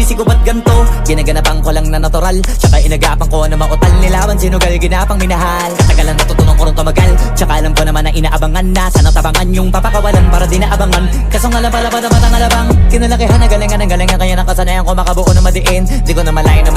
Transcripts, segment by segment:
sinisisi ko ba't ganto? Ginaganapan ko lang na natural, tsaka inagapan ko na mautal. Nilaban sinugal, ginapang minahal. Katagalan natutunan ko rin tumagal, tsaka alam ko naman na inaabangan na. Sana tabangan yung papakawalan para di naabangan. Kaso nga lang pala ba dapat ang alabang kinalakihan na galingan kaya nakasanayan ko makabuo na madiin. Di ko na malayo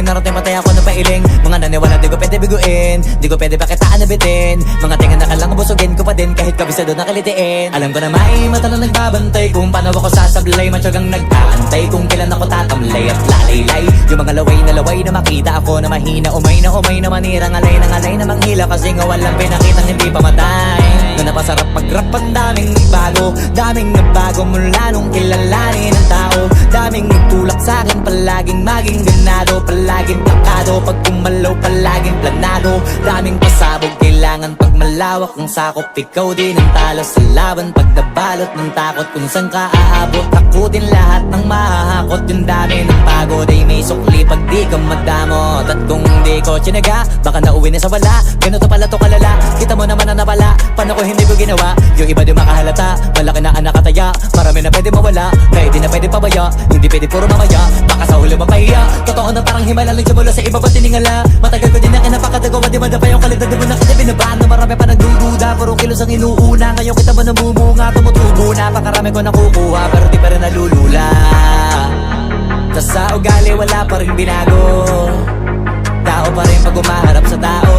narating patay ako na pailing. Mga naniwala di ko pwede biguin, di ko pwede pakitaan na bitin. Mga tingan na kalang busugin ko pa din kahit kabisado na kalitiin. Alam ko na may mata na nagbabantay kung paano ako sasablay. Matyagang nag-aantay kung kailan ako tatamlay at lalaylay. Yung mga laway na makita ako na mahina. Umay na manira, ngalay na manghila. Kasi nga walang pinakitang hindi pamatay. Na napasarap mag-rap ang daming nagbago mula nung kilalanin ang tao. Daming nagtulak sa'kin, palaging maging ganado, palaging takado, pag kumalaw palaging planado. Daming pasabog, kailangan pag malawak ang sakop. Ikaw din ang talo sa laban pag nabalot ng takot. Kung saan ka aabot, takutin lahat ng mahahakot. Yung dami ng pagod ay may sukli pag di ka madamot. At kung di ko tsinaga, baka nauwi na sa wala. Ganito pala to kalala, kita mo naman na napala. Paano ko hindi ko ginawa? Yung iba di makahalata, malaki na anak kataya. Marami na pwede mawala, kaya di na pwede pabaya. Hindi pwede puro mamaya, baka sa huli mapahiya. Totoo na parang himala lang simula sa iba ba tiningala. Matagal ko din na kinapakadagawa, di ba na pa yung kalidad. Di ba na kita binabaan na marami pa nagdududa. Puro kilos ang inuuna, ngayon kita ba namumunga. Tumutubo na, pakarami ko nakukuha, pero di pa rin nalulula. Tas sa ugali wala pa rin binago. Tao pa rin pag umaharap sa tao.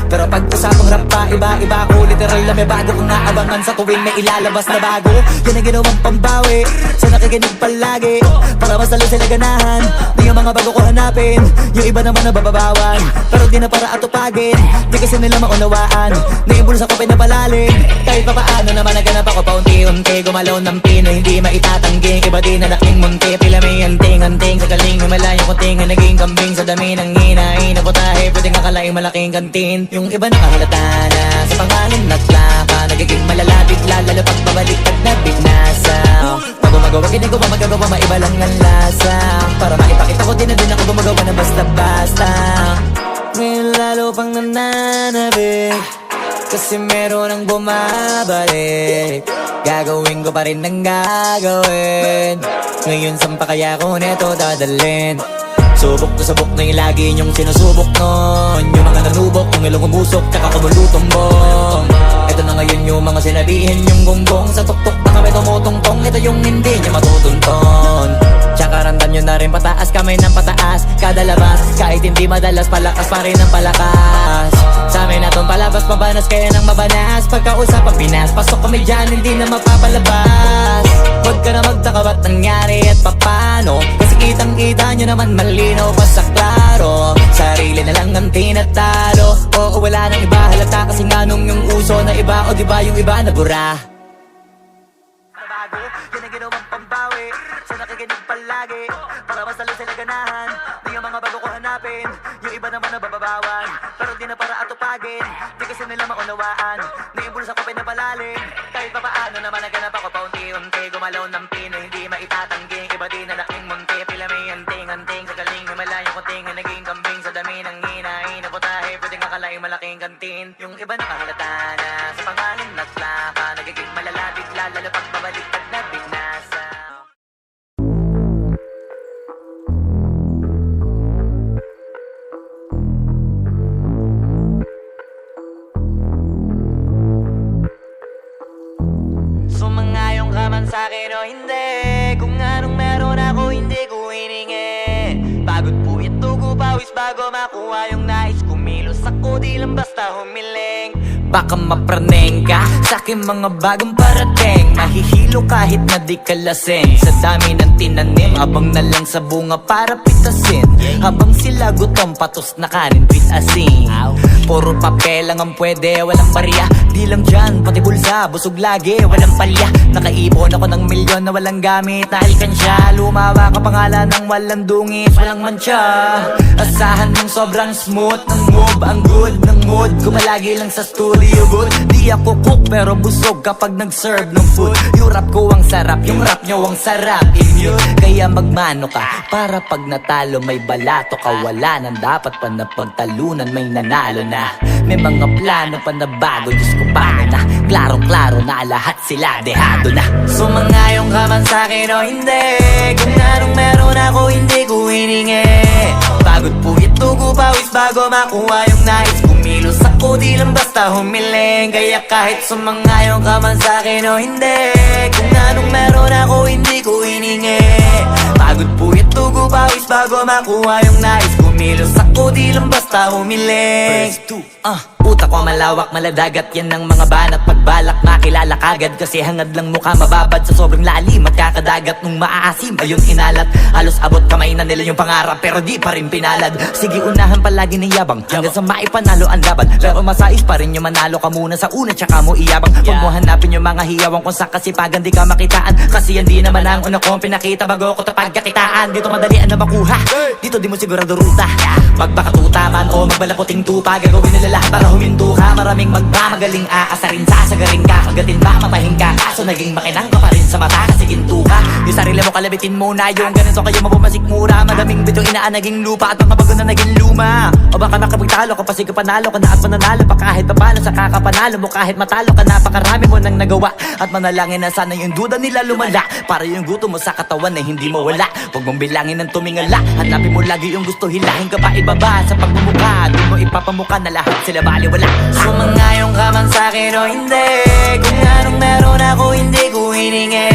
Pero pag usapang rap pa, iba ako. Literal na may bago kong naabangan sa tuwing may ilalabas na bago. Yan ang ginawang pambawi sa nakikinig palagi, para mas lalo sila ganahan na yung mga bago ko hanapin. Yung iba naman nabababawan, pero di na para atupagin. Di kasi nila maunawaan na yung bulsa ko pinapalalim. Kahit pa paano naman naganap ako paunti-unti. Gumalaw ng pino, hindi maitatanggi. Iba din na laking munti, pila may anting-anting. Sa galing may malayo kunting na naging kambing. Sa dami ng hinahin na putahe, pwedeng akalaing malaking kantin. Yung iba nakahalata na sa pangalan naglaka, nagiging malala bigla, lalo pag pabaliktad na bignasa. Pag gumagawa, ginagawa, magagawa, maiba lang ang lasa. Para maipakita ko din na din ako gumagawa na basta-basta. Ngayon lalo pang nananabik, kasi meron ang bumabalik. Gagawin ko pa rin ang gagawin. Ngayon saan pa kaya ko neto dadalhin? Subok na yung lagi niyong sinusubok nun. Yung mga nanubok, yung ilong umusok, tsaka kumulutong bong. Ito na ngayon yung mga sinabihin yung gonggong. Sa tuktok na kami tumutungtong, ito yung hindi niya matutunton. Tsaka randan nyo na rin pataas, kamay ng pataas. Kada labas, kahit hindi madalas, palakas pa rin ang palakas. Sa amin na tong palabas, mabanas kaya nang mabanas. Pagkausap ang Pinas, pasok kami dyan, hindi na mapapalabas. Huwag ka na magtaka ba't nangyari at papano, kasi kitang-kita nyo naman malinaw pa sa klaro. Sarili na lang ang tinatalo. Oo, wala nang iba halata, kasi nga nung yung uso na iba. O diba yung iba na bura? Nabago, yan ang ginawang pambawi sa nakikinig palagi, para mas lalo sila ganahan na yung mga bago ko hanapin. Yung iba naman nabababawan, pero di na para atupagin. Di kasi nila maunawaan na yung bulsa ko pinapalalim. Kahit pa paano naman naganap ako paunti-unti. Gumalaw ng pino, hindi maitatanggi. Iba din na laking munti, pila may anting-anting. Sa galing may malayong kunting na naging kambing. Sa dami ng hinahin na putahe, pwedeng akalaing malaking kantin. Yung iba nakahalata na sa pangalan naglaka, nagiging malala bigla, lalo pag babaliktad na bignasa. Sumangayong ka man sa'kin o hindi, kung anong meron ako hindi ko hiningi. Pagod po ito ko pawis bago makuha yung nais. Kumilos ako di lang basta humiling. Baka mapraneng ka sa'king mga bagong parating. Mahihilo kahit na di ka lasing. Sa dami ng tinanim, habang na lang sa bunga para pitasin. Habang sila gutom, patos na kanin with asin. Puro papel lang ang pwede, walang barya. Di lang dyan, pati bulsa, busog lagi, walang palya. Nakaipon ako ng milyon na walang gamit na alkansya. Lumawa ka pangalan ng walang dungis, walang mancha. Asahan mong sobrang smooth ng move, ang good ng mood. Kumalagi lang sa studio booth. Di ako cook pero busog kapag nag-serve ng food. Yung rap ko ang sarap, yung rap nyo ang sarap. Kaya magmano ka, para pag natalo may balato ka. Wala nang dapat pa na pagtalunan, may nanalo na. May mga plano pa na bago, Diyos ko paano na. Klarong-klaro na lahat sila, dehado na. Sumangayong ka man sa'kin o hindi, kung anong meron ako hindi ko hiningi. Pagod puyat tugo pawis bago makuha yung nais. Kumilos ako di lang basta humiling. Kaya kahit sumangayong ka man sa'kin o hindi, kung anong meron ako hindi ko hiningi. Pagod puyat tugo pawis bago makuha yung nais. Kumilos ako di lang basta humiling. Utak ko malawak, maladagat yan ng mga banat. Pagbalak makilala kagad, kasi hangad lang mukha mababad sa sobrang lalim at kakadagat nung maaasim. Ayun inalat, halos abot kamay na nila yung pangarap, pero di pa rin pinalad. Sige unahan palagi ng yabang, hanggang sa maipanalo ang laban. Pero masais pa rin yung manalo ka muna sa una, tsaka mo iyabang. Huwag mo hanapin yung mga hiyawang kung sa kasipagan di ka makitaan. Kasi yan di naman ang una kong pinakita bago ko tapagkakitaan. Dito madalian na makuha, dito di mo sigurado ruta. Magbakatuta man o magbalaputing tupa, gagawin nila lahat para huminto ka. Maraming magmamagaling aasarin, sasagaring ka. Kagatin ba, matahin ka, kaso naging makinang ka pa rin sa mata kasi ginto ka. Yung sarili mo kalabitin muna, yung ganito kayo mabumasik mura. Madaming bito inaan naging lupa at mga bago na naging luma. O baka makapagtalo ka pa, sige panalo ka na at mananalo pa kahit papalo. Sa kakapanalo mo kahit matalo ka, napakarami mo nang nagawa. At manalangin na sana yung duda nila lumala, para yung gutom mo sa katawan na hindi mo wala. Huwag mong bilangin ng tumingala, hanapin mo lagi yung gusto, hilahin ka pa ibaba sa pagmumukha. Doon mo ipapamuka na lahat sila baliwala. Sumangayong ka man sa'kin o hindi, kung anong meron ako hindi ko hiningi.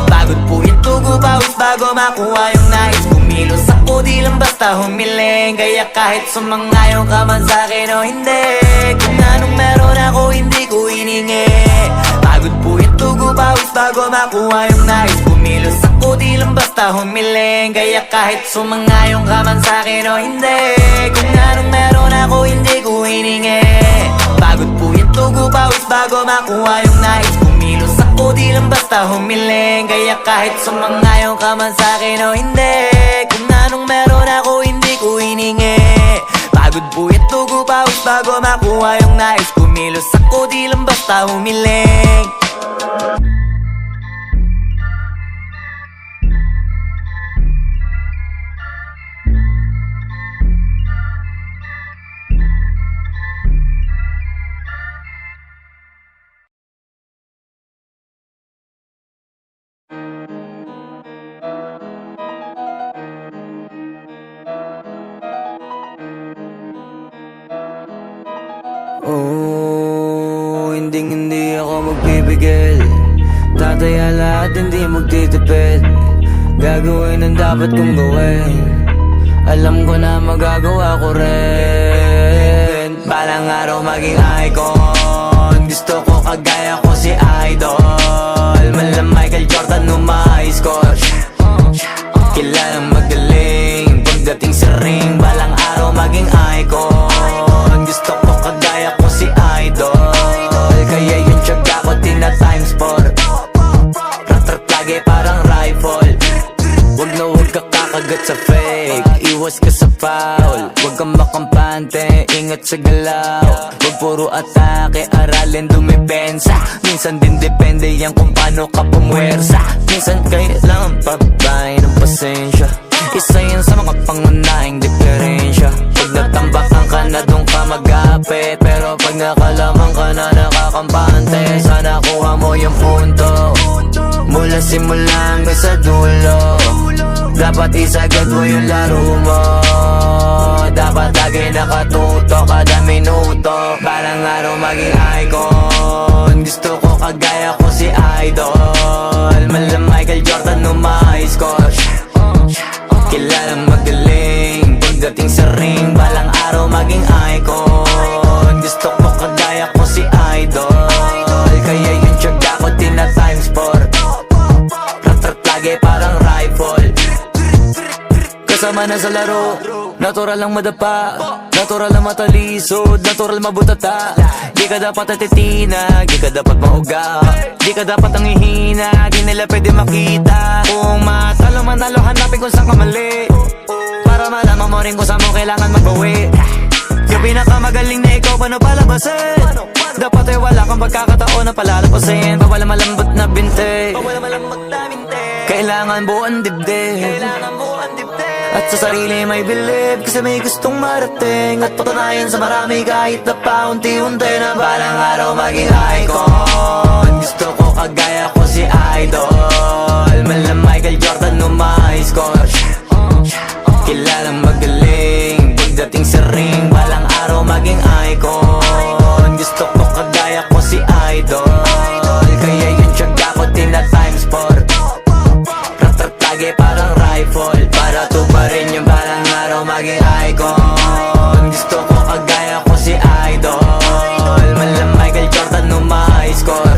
Pagod puyat tugo pawis bago makuha yung nais. Kumilos ako di lang basta humiling. Kaya kahit sumangayong ka man sa'kin o hindi, kung anong meron ako hindi ko hiningi. Pagod puyat tugo pawis bago makuha yung nais. Kumilos ako di lang basta humiling. Kaya kahit sumangayong ka man sa'kin o hindi, kung anong meron ako hindi ko hiningi. Pagod puyat tugo pawis bago makuha yung nais. Kumilos ako di lang basta humiling. Kaya kahit sumangayong ka man sa'kin o hindi, kung anong meron ako hindi ko hiningi. Pagod puyat tugo pawis bago makuha yung nais. Kumilos ako di lang basta humiling. Oh, hindi ako magpipigil. Tataya lahat, hindi magtitipid. Gagawin ang dapat kong gawin. Alam ko na magagawa ko rin. Balang araw maging icon. Gusto ko kagaya ko si Idol. Mala Michael Jordan score. Kilalang magaling pagdating sa ring. Balang araw maging icon. Gusto ko kagaya ko si Idol. Kaya yung tiyaga ko tina-times 4. Rat-rat lagi parang rifle. Wag na wag ka kakagat sa fake. Iwas ka sa foul. Wag kang makampante, ingat sa galaw. Wag puro atake, aralin dumipensa. Minsan din depende yan kung paano ka pumwersa. Minsan kailangan pabay ng pasensya. Isa yan sa mga pangunahing diferensya. Pag natambakan ka na doon ka magapit, pero pag nakalaman ka na nakakampante, sana kuha mo yung punto. Mula simula hanggang sa dulo, dapat isagad mo yung laro mo. Dapat lagi nakatuto kada minuto. Balang araw maging icon. Gusto ko kagaya ko si Idol. Mala Michael Jordan score. Kilalang magaling pagdating sa ring. Balang araw maging icon. Gusto ko kagaya ko si Idol. Kaya yung tiyaga ko tina-times 4. Rat-rat lagi parang rifle. Kasama na sa laro, natural lang madapa, natural lang matalisod, natural mabutata. Di ka dapat atitina, di ka dapat mauga, di ka dapat ang ihina, di nila pwede makita. Kung matalo manalo, hanapin kung saan ka mali, para malaman mo rin kung saan mo kailangan magbawi. Yung pinakamagaling na ikaw, paano palabasin? Dapat ay wala kang pagkakataon na palalapasin. Bawal malambot na binte, kailangan buuan dibdib. At sa sarili may believe, kasi may gustong marating. At patunayan sa marami kahit na paunti-unti, na balang araw maging icon. Gusto ko kagaya ko si Idol, mala Michael Jordan no my score. Kilalang magaling, pagdating sa ring, balang araw maging icon. Gusto ko kagaya ko si Idol, kaya yung tiyaga ko tina-times 4. Ratatage parang rifle, para tuparin yung balang araw maging icon. Gusto ko kagaya ko si Idol, mala Michael Jordan no my score.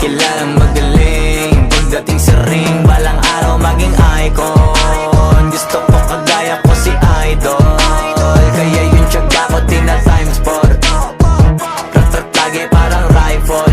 Kilalang magaling, pagdating sa ring, balang araw maging icon. Gusto ko kagaya ko si Idol, kaya yung tiyaga ko tina-times 4. Ratatage parang rifle.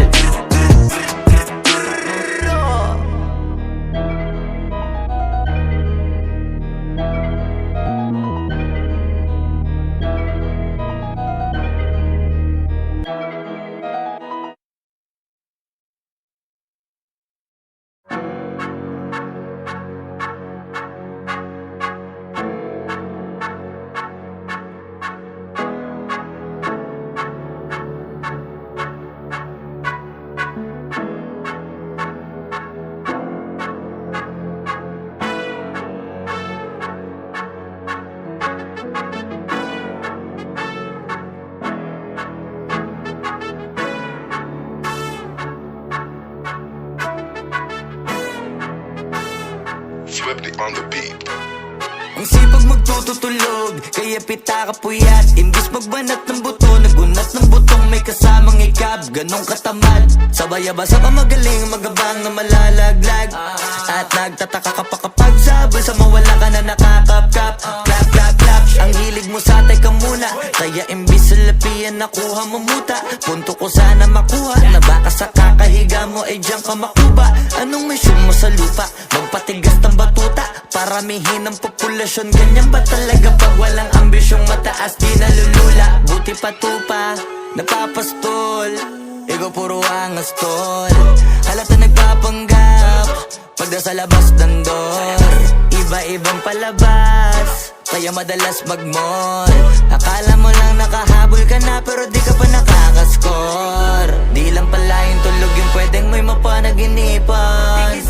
Swifty on the beat. Ang sipag magtututulog, kaya pita ka puyat. Imbis magbanat ng buto, nagunat ng butong may kasamang ikab. Ganong katamad, sabay-abasa ka magaling, magabang na malalaglag. At nagtataka ka pa kapag sabay sa mawala ka na nakakapkap. Clap, clap, clap, ang hilig mo sa tay ka muna, kaya imbis sa lapian nakuha mo muta. Punto ko sana makuha, na baka sa kakahiga mo ay diyan ka makuba. Anong mission mo sa lupa? Magpatigas ng batuta, paramihin ang populasyon. Ganyan ba talaga pag walang ambisyong mataas? Di nalulula, buti patupa, napapastol. Ikaw puro angas tol, halata nagpapanggap pag nasa labas ng door. Iba-ibang palabas, kaya madalas mag-mall. Akala mo lang nakahabol ka na, pero di ka pa nakakascore. Di lang pala yung tulog yung pwedeng may mapanaginipan.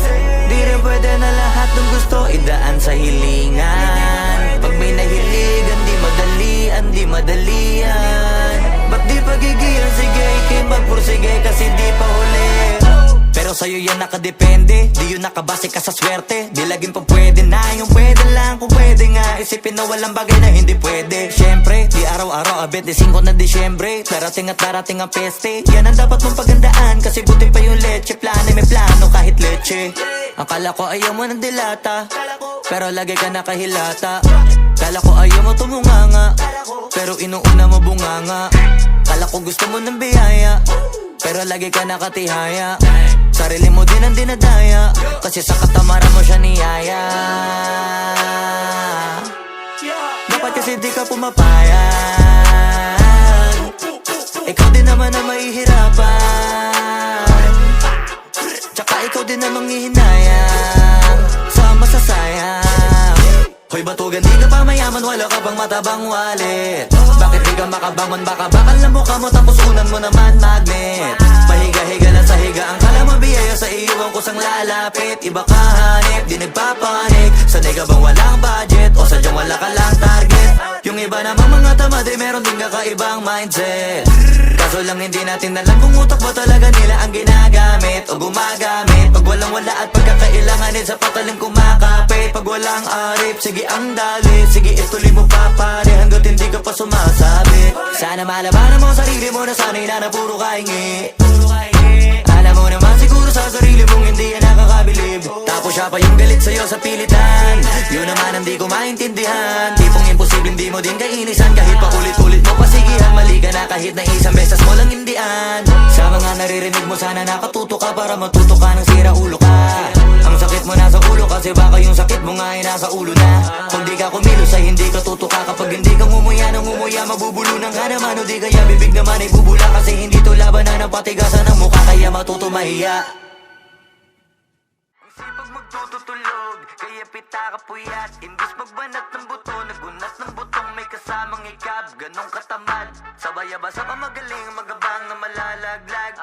Di rin pwede na lahat ng gusto idaan sa hilingan. Pag may nahiligan, di madalian. Ba't di pagigiyan? Sige, ikay magpursige kasi di pa huli. Pero sa'yo yan nakadepende, di yun nakabase ka sa swerte. Di laging pa pwede na, yung pwede lang kung pwede nga. Isipin na walang bagay na hindi pwede. Siyempre, di araw-araw, 25 na Disyembre. Darating at darating ang peste, yan ang dapat mong pagandaan. Kasi buti pa yung leche, plano may plano kahit leche. Akala ko ayaw mo ng dilata, pero lagi ka nakahilata. Kala ko ayaw mo tumunganga, pero inuuna mo bunganga. Kala ko gusto mo ng biyaya, pero lagi ka nakatihaya. Sarili mo din ang dinadaya, kasi sa katamaran mo siya niyaya. Dapat kasi di ka pumapayag, ikaw din naman ang mahihirapan. Tsaka ikaw din namang hihinayang sa masasayang. Hoy batugan, di ka pa mayaman, wala ka bang matabang wallet? Bakit di ka makabangon, baka bakal na mukha mo, tapos unan mo naman magnet. Pahiga-higa lang sa higa, ang kala mabiyaya sa iyo ang kusang lalapit. Iba ka hanip, di nagpapanik. Sanay ka bang walang budget, o sadyang wala ka lang target? Yung iba namang mga tamad, eh meron din kakaibang mindset. Kaso lang hindi natin alam kung utak ba talaga nila ang ginagamit o gumagamit. Pag walang wala at pagkakailanganin, sa patalim kumakapit. Pag walang arip, sige ang dali, sige ituloy mo pa pare, hanggat hindi ka pa sumasabi. Sana malabanan mo sarili mo na sanay na puro kahingi. Alam mo naman siguro sa sarili mong hindi yan nakakabilib. Tapos siya pa yung galit sa'yo sa pilitan, yun naman ang di ko maintindihan. Tipong imposible hindi mo din kainisan, kahit pa ulit-ulit mo pasigihan. Mali ka na kahit na isang beses mo lang hindian. Sa mga naririnig mo sana nakatuto ka, para matuto ka ng sira ulo ka. Ang sakit mo na sa ulo, kasi baka yung sakit mo nga ay nasa ulo na. Kung di ka kumilos ay hindi ka tutuka. Kapag hindi ka ngumuya ng ngumuya, mabubulunan ka naman. O di kaya bibig naman ay bubula, kasi hindi to labanan ng patigasan ng mukha, kaya matuto mahiya. Sipag magtututulog, kaya pita ka puyat. Imbis magbanat ng buto, nagunat ng butong may kasamang ikab. Ganong katamad, sabay-abasa pa magaling, magabang na malalaglag.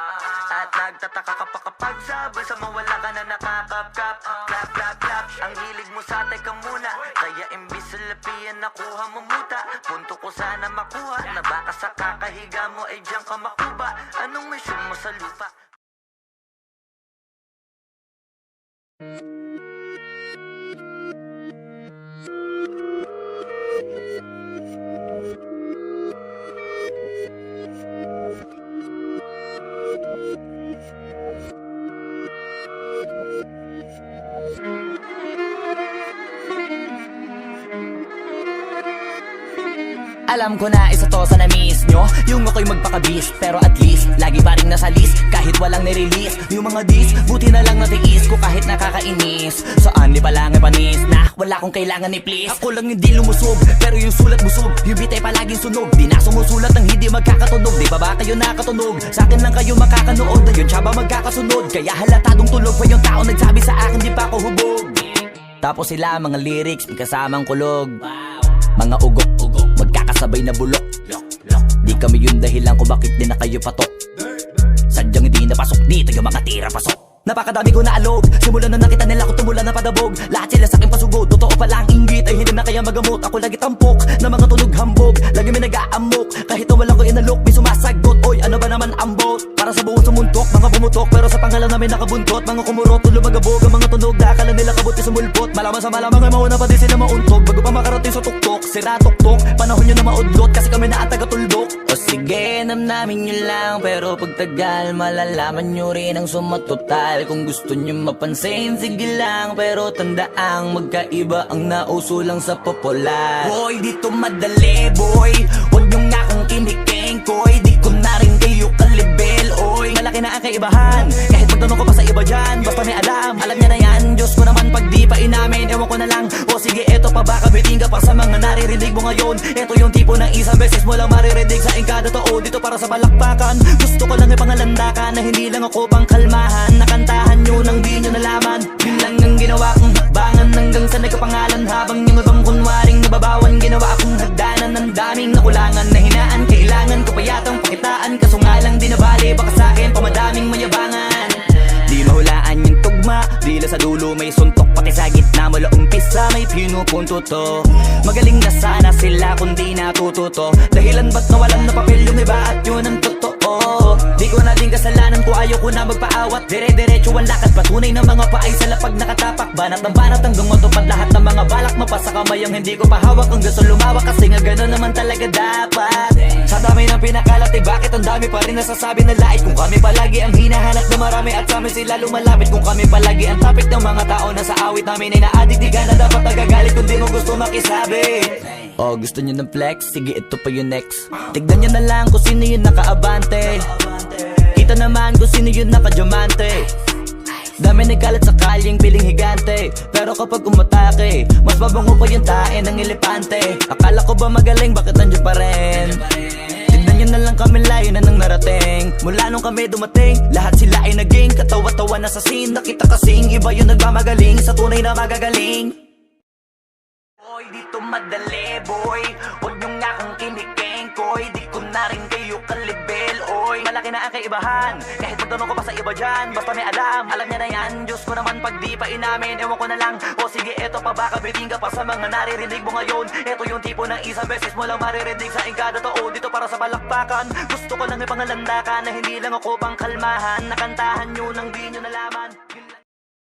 At nagtataka ka pa kapag sabay sa mawala ka na nakakapkap. Clap, clap, clap, ang hilig mo sa teka muna. Kaya imbis sa lapian nakuha mo muta. Punto ko sana makuha, na baka sa kakahiga mo ay diyan ka makuba. Anong mission mo sa lupa? Alam ko na isa to sa na-miss nyo, yung ako'y magpakabis, pero at least lagi pa rin nasa list, kahit walang nirelease. Yung mga dis, buti na lang natiis ko kahit nakakainis. Saan di pa lang ay panis na wala kong kailangan ni please. Ako lang hindi lumusog, pero yung sulat busog. Yung bitay palaging sunog, di na sumusulat ng hindi magkakatunog. Di ba ba kayo nakatunog? Sa akin lang kayo makakanood, ayun siya ba magkakasunod? Kaya halatadong tulog pa yung tao nagsabi sa akin di pa ako hubog. Tapos sila mga lyrics, may kasamang kulog. Mga ugok-ugok, magkakasabay na bulok. Di kami yung dahilan kung bakit di na kayo patok. Sadyang hindi napasok dito yung mga tira pasok. Napakadami ko na alog, simulan na nakita nila ko tumula na padabog. Lahat sila sa akin pasugod, totoo pala ang inggit ay hindi na kaya magamot. Ako lagi tampok, na mga tunog hambog. Lagi may nag-aamok, kahit na wala ko inalok. May sumasagot, oy ano ba naman ang bot? Para sa buong sumuntok, mga bumutok, pero sa pangalan namin nakabuntot. Mga kumurot, tulo magabog, ang mga tunog. Dakala nila kabuti sumulpot, malaman sa malamang ay mauna pa din sila mauntog. Bago pa makarating sa tuktok, sira tuktok. Panahon nyo na maudlot, kasi kami na ataga-tuldok. O sige, namnamin nyo lang, pero pagtagal malalaman nyo rin ang sumatotal. Kung gusto nyo mapansin, sige lang, pero tandaang magkaiba ang nauso lang sa popular. Boy, dito madali, boy, huwag nyo nga kang kiniking, koy. Di ko na rin kayo kalibel, oy. Malaki na ang kaibahan, kahit magtanong ko pa sa iba dyan. Basta may alam niya na yan. Diyos ko naman pag di pa inamin, ewan ko na lang. O sige, eto pa baka biting ka pa sa mga naririnig mo ngayon. Eto yung tipo ng isang beses mo lang maririnig sa engkada totoo. Dito para sa balakbakan, gusto ko lang ipangalandakan na hindi lang ako pang kalmahan. Nakantahan nyo nang di nyo nalaman. Yun lang ang ginawa kong hakbangan hanggang sa nagkapangalan. Habang yung ibang kunwaring nababawan, ginawa akong hagdanan ng daming nakulangan na hinaan. Kailangan ko pa yatang pakitaan, kaso nga lang di nabali. Baka sa akin pamadaming mayabangan. Di mahulaan yung tugma, dila sa dulo may suntok. Pati sa gitna mula umpisa may pinupunto to. Magaling na sana sila kung di natututo. Dahilan ba't nawalan na papel yung iba at yun ang totoo. Di ko na din kasalanan ko, ayaw ko na magpaawat. Dire-diretso ang lakad, patunay ng mga paay sa lapag nakatapak. Banat ng banat hanggang matupad lahat ng mga balak. Mapasa kamay ang hindi ko pahawak, ang gusto lumawak. Kasi nga gano'n naman talaga dapat. Sa dami ng pinakalat, eh bakit ang dami pa rin nasasabi na lait? Kung kami palagi ang hinahanap na marami at sa amin sila lumalapit. Kung kami palagi ang topic ng mga tao na sa awit namin ay na-addict. Di ka na dapat nagagalit kung di mo gusto makisabi. Oh, gusto nyo ng flex? Sige, ito pa yung next. Tignan nyo na lang kung sino yung nakaabante. Kita naman kung sino yung nakadiamante. Dami nagkalat sa kalyeng piling higante, pero kapag umatake, mas mabango pa yung tae ng elepante. Akala ko ba magaling, bakit nandiyan pa rin? Tignan nyo na lang kami, layo na nang narating. Mula nung kami dumating, lahat sila ay naging katawa-tawa na sa scene. Nakita kasing iba yung nagmamagaling sa tunay na magagaling. Boy, dito madali, boy, huwag nyo nga kang kiniking, koy. Di ko na rin kayo kalibel, oy. Malaki na ang kaibahan, kahit magtanong ko pa sa iba dyan. Basta may alam niya na yan. Diyos ko naman pag di pa inamin, ewan ko na lang. O sige, eto pa baka biting ka pa sa mga naririnig mo ngayon. Eto yung tipo ng isang beses mo lang maririnig sa engkada totoo. Dito para sa balakbakan, gusto ko lang ipangalandakan na hindi lang ako pang kalmahan. Nakantahan nyo nang di nyo nalaman.